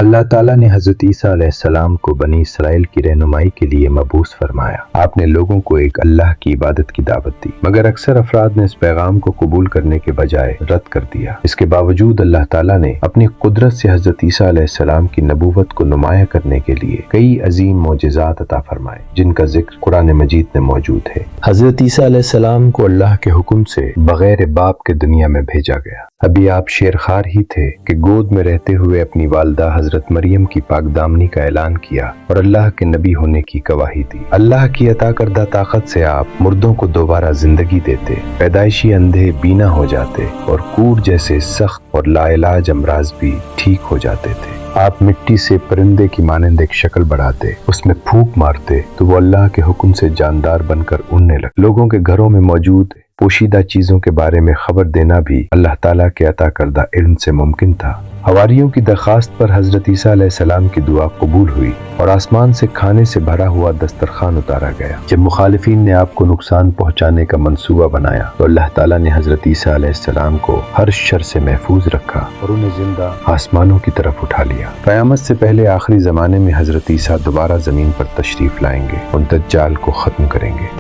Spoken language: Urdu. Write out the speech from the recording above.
اللہ تعالیٰ نے حضرت عیسیٰ علیہ السلام کو بنی اسرائیل کی رہنمائی کے لیے مبعوث فرمایا۔ آپ نے لوگوں کو ایک اللہ کی عبادت کی دعوت دی، مگر اکثر افراد نے اس پیغام کو قبول کرنے کے بجائے رد کر دیا۔ اس کے باوجود اللہ تعالیٰ نے اپنی قدرت سے حضرت عیسیٰ علیہ السلام کی نبوت کو نمایاں کرنے کے لیے کئی عظیم معجزات عطا فرمائے، جن کا ذکر قرآن مجید میں موجود ہے۔ حضرت عیسیٰ علیہ السلام کو اللہ کے حکم سے بغیر باپ کے دنیا میں بھیجا گیا۔ ابھی آپ شیرخوار ہی تھے کہ گود میں رہتے ہوئے اپنی والدہ حضرت مریم کی پاک دامنی کا اعلان کیا اور اللہ کے نبی ہونے کی گواہی دی۔ اللہ کی عطا کردہ طاقت سے آپ مردوں کو دوبارہ زندگی دیتے، پیدائشی اندھے بینا ہو جاتے اور کوڑ جیسے سخت اور لا علاج امراض بھی ٹھیک ہو جاتے تھے۔ آپ مٹی سے پرندے کی مانند ایک شکل بڑھاتے، اس میں پھونک مارتے تو وہ اللہ کے حکم سے جاندار بن کر اڑنے لگتے۔ لوگوں کے گھروں میں موجود پوشیدہ چیزوں کے بارے میں خبر دینا بھی اللہ تعالیٰ کے عطا کردہ علم سے ممکن تھا۔ حواریوں کی درخواست پر حضرت عیسیٰ علیہ السلام کی دعا قبول ہوئی اور آسمان سے کھانے سے بھرا ہوا دسترخوان اتارا گیا۔ جب مخالفین نے آپ کو نقصان پہنچانے کا منصوبہ بنایا تو اللہ تعالیٰ نے حضرت عیسیٰ علیہ السلام کو ہر شر سے محفوظ رکھا اور انہیں زندہ آسمانوں کی طرف اٹھا لیا۔ قیامت سے پہلے آخری زمانے میں حضرت عیسیٰ دوبارہ زمین پر تشریف لائیں گے اور دجال کو ختم کریں گے۔